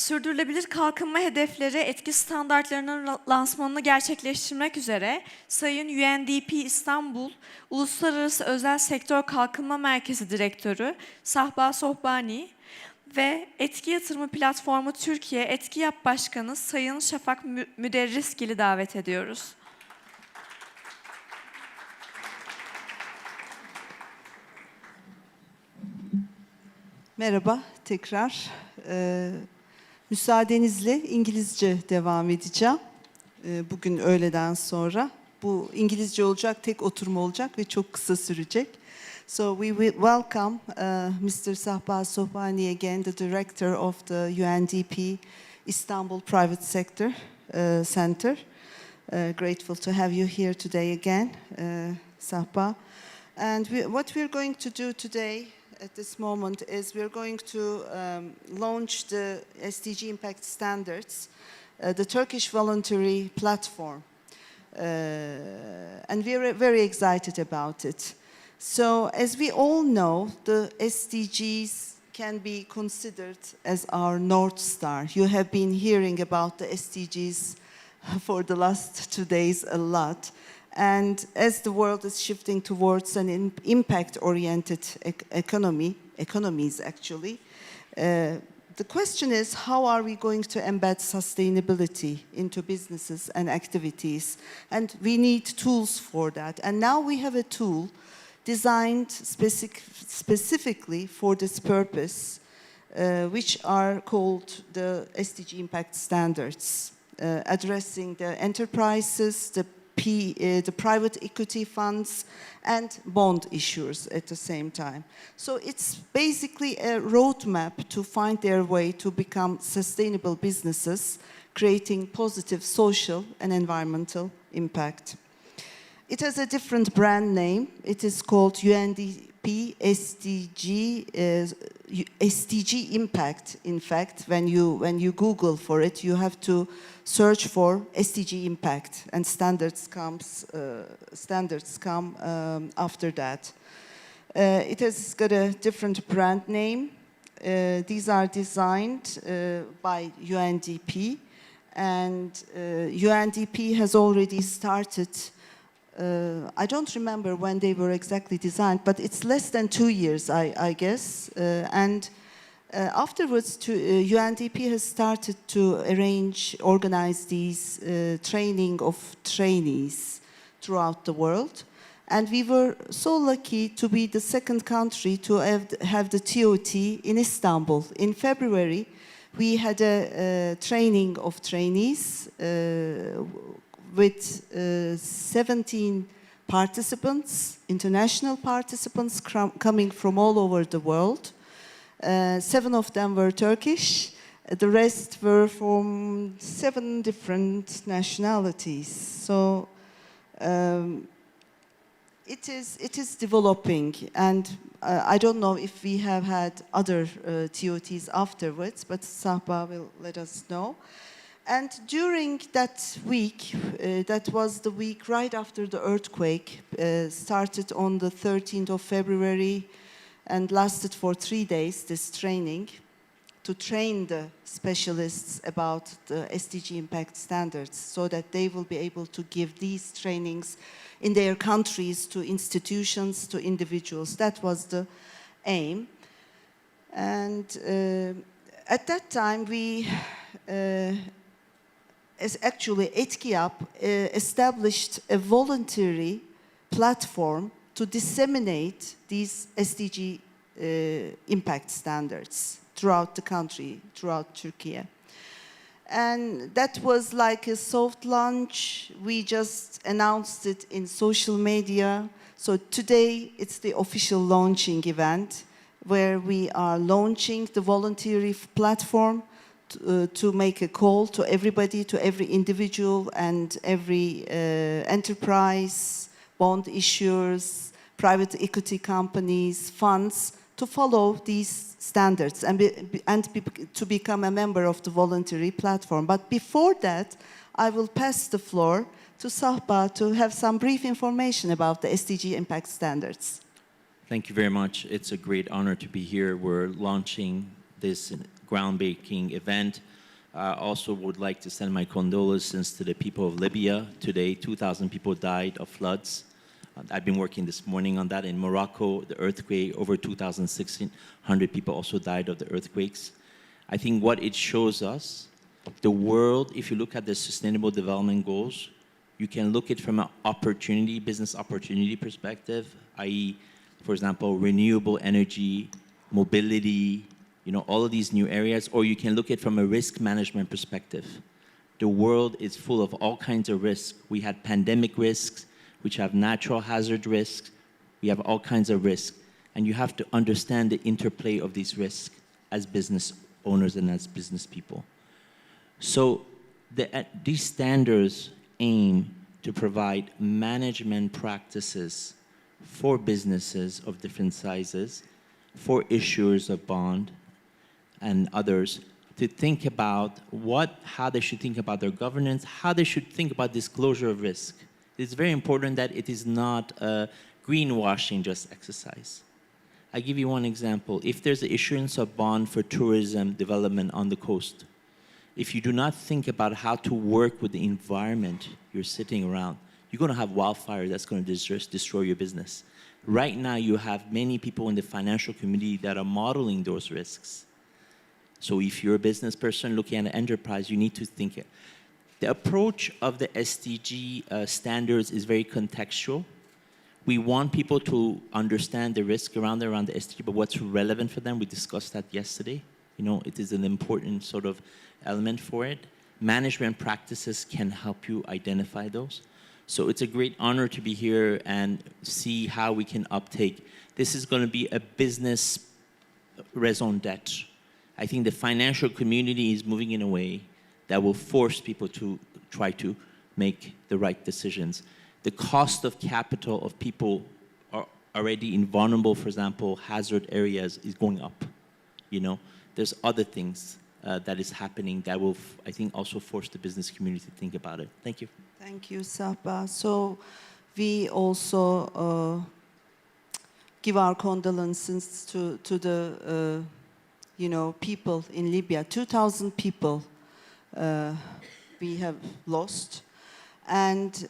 Sürdürülebilir kalkınma hedefleri etki standartlarının lansmanını gerçekleştirmek üzere Sayın UNDP İstanbul Uluslararası Özel Sektör Kalkınma Merkezi Direktörü Sahba Sobhani ve Etki Yatırımı Platformu Türkiye Etkiyap Başkanı Sayın Şafak Müderrisgil'i davet ediyoruz. Merhaba tekrar. Müsaadenizle İngilizce devam edeceğim. Bugün öğleden sonra. Bu İngilizce olacak, tek oturum olacak ve çok kısa sürecek. So we will welcome Mr. Sahba Sobhani again, the director of the UNDP Istanbul Private Sector Center. Grateful to have you here today again, Sahba. And what we're going to do today at this moment is we're going to launch the SDG Impact Standards, the Turkish Voluntary Platform. And we're very excited about it. So as we all know, the SDGs can be considered as our North Star. You have been hearing about the SDGs for the last 2 days a lot. And as the world is shifting towards an impact-oriented economies actually, the question is, how are we going to embed sustainability into businesses and activities? And we need tools for that. And now we have a tool designed specifically for this purpose, which are called the SDG Impact Standards, addressing the enterprises, the private equity funds, and bond issuers at the same time. So it's basically a roadmap to find their way to become sustainable businesses, creating positive social and environmental impact. It has a different brand name. It is called UNDP SDG Impact. In fact, when you Google for it, you have to search for SDG Impact, and standards come after that. It has got a different brand name. These are designed by UNDP, and UNDP has already started. I don't remember when they were exactly designed, but it's less than 2 years, I guess. Afterwards, UNDP has started to organize these training of trainees throughout the world. And we were so lucky to be the second country to have the TOT in Istanbul. In February, we had a training of trainees with 17 participants, international participants coming from all over the world. 7 of them were Turkish. The rest were from 7 different nationalities. So it is developing, and I don't know if we have had other TOTs afterwards, but Sahba will let us know. And during that week, that was the week right after the earthquake, started on the 13th of February and lasted for 3 days, this training, to train the specialists about the SDG Impact Standards so that they will be able to give these trainings in their countries to institutions, to individuals. That was the aim. And at that time, Etkiyap established a voluntary platform to disseminate these SDG impact standards throughout the country, throughout Türkiye. And that was like a soft launch. We just announced it in social media. So today it's the official launching event where we are launching the voluntary platform to make a call to everybody, to every individual and every enterprise, bond issuers, private equity companies, funds, to follow these standards and to become a member of the voluntary platform. But before that, I will pass the floor to Sahba to have some brief information about the SDG Impact Standards. Thank you very much. It's a great honor to be here. We're launching this groundbreaking event I also would like to send my condolences to the people of Libya. Today, 2,000 people died of floods. I've been working this morning on that. In Morocco, the earthquake, over 2,600 people also died of the earthquakes. I think what it shows us, the world, if you look at the Sustainable Development Goals, you can look at it from an opportunity, business opportunity perspective, i.e., for example, renewable energy, mobility, you know, all of these new areas, or you can look at it from a risk management perspective. The world is full of all kinds of risks. We had pandemic risks, which have natural hazard risks. We have all kinds of risks. And you have to understand the interplay of these risks as business owners and as business people. So these standards aim to provide management practices for businesses of different sizes, for issuers of bond and others, to think about how they should think about their governance, how they should think about disclosure of risk. It's very important that it is not a greenwashing just exercise. I give you one example. If there's the issuance of bond for tourism development on the coast, if you do not think about how to work with the environment you're sitting around, you're going to have wildfire that's going to destroy your business. Right now, you have many people in the financial community that are modeling those risks. So if you're a business person looking at an enterprise, you need to think it. The approach of the SDG standards is very contextual. We want people to understand the risk around the SDG, but what's relevant for them, we discussed that yesterday. You know, it is an important sort of element for it. Management practices can help you identify those. So it's a great honor to be here and see how we can uptake. This is going to be a business raison d'etre. I think the financial community is moving in a way that will force people to try to make the right decisions. The cost of capital of people are already in vulnerable, for example, hazard areas is going up. You know, there's other things that is happening that will, I think, also force the business community to think about it. Thank you. Thank you, Sahba. So we also give our condolences to the people in Libya. 2,000 people we have lost. And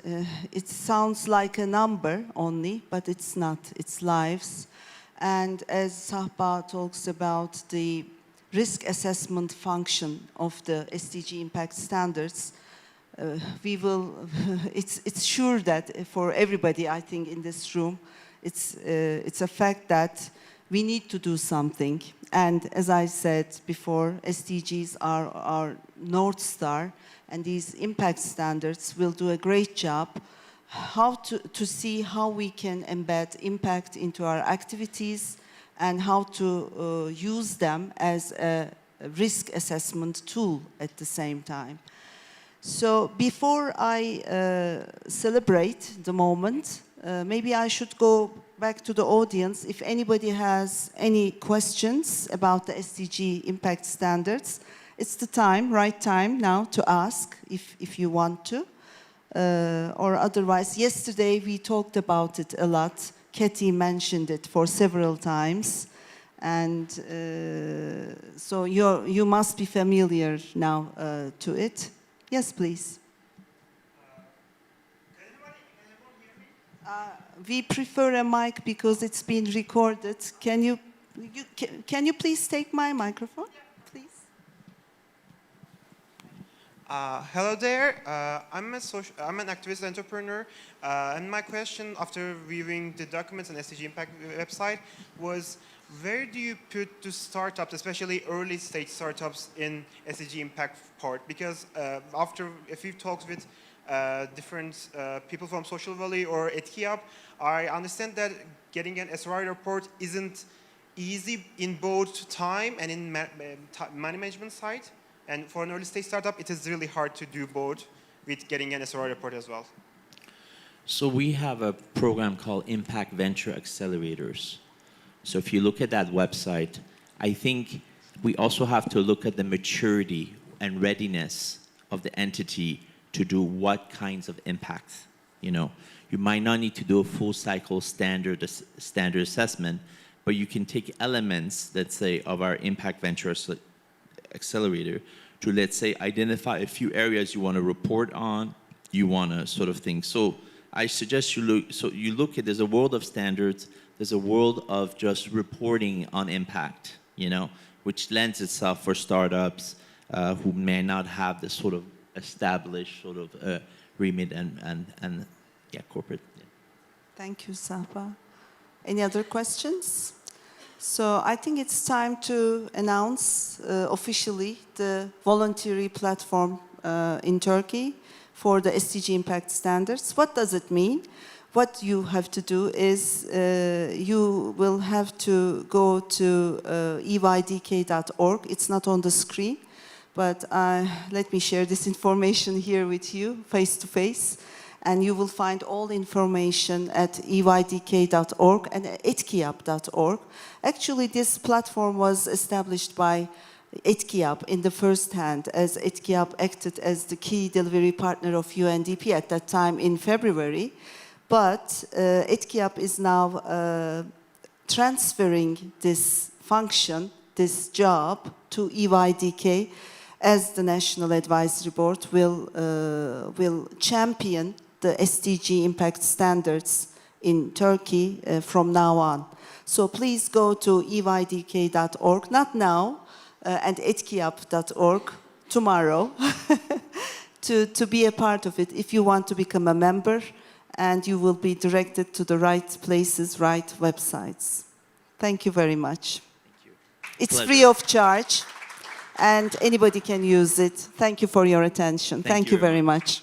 it sounds like a number only, but it's not. It's lives. And as Sahba talks about the risk assessment function of the SDG Impact Standards, we will, it's sure that for everybody, I think, in this room, it's a fact that we need to do something. And as I said before, SDGs are our North Star, and these impact standards will do a great job to see how we can embed impact into our activities and how to use them as a risk assessment tool at the same time. So before I celebrate the moment, maybe I should go back to the audience. If anybody has any questions about the SDG Impact Standards, it's the time, right time now to ask if you want to. Or otherwise, yesterday we talked about it a lot. Katie mentioned it for several times. And so you must be familiar now to it. Yes, please. We prefer a mic because it's been recorded. Can you please take my microphone, please? Hello there. I'm an activist entrepreneur, and my question after viewing the documents on SDG Impact website was, where do you put the startups, especially early stage startups, in SDG Impact part? Because after a few talks with different people from Social Valley or Etkiyap, I understand that getting an SRI report isn't easy in both time and in money management side. And for an early stage startup, it is really hard to do both with getting an SRI report as well. So we have a program called Impact Venture Accelerators. So if you look at that website, I think we also have to look at the maturity and readiness of the entity to do what kinds of impact. You know, you might not need to do a full cycle standard assessment, but you can take elements, let's say, of our Impact Venture Accelerator to, let's say, identify a few areas you want to report on, you want to sort of think. So I suggest you look at, there's a world of standards, there's a world of just reporting on impact, which lends itself for startups who may not have this sort of established sort of remit and corporate. Yeah. Thank you, Sahba. Any other questions? So I think it's time to announce officially the voluntary platform in Turkey for the SDG Impact Standards. What does it mean? What you have to do is you will have to go to eydk.org. It's not on the screen, but let me share this information here with you face to face. And you will find all information at eydk.org and etkiyap.org. Actually, this platform was established by Etkiyap in the first hand, as Etkiyap acted as the key delivery partner of UNDP at that time in February. But Etkiyap is now transferring this function, this job, to EYDK, as the National Advisory Board will champion the SDG Impact Standards in Turkey from now on. So please go to eydk.org, not now, and etkiyap.org tomorrow to be a part of it if you want to become a member, and you will be directed to the right places, right websites. Thank you very much. Thank you. It's Pleasure. free of charge, and anybody can use it. Thank you for your attention. Thank you very much.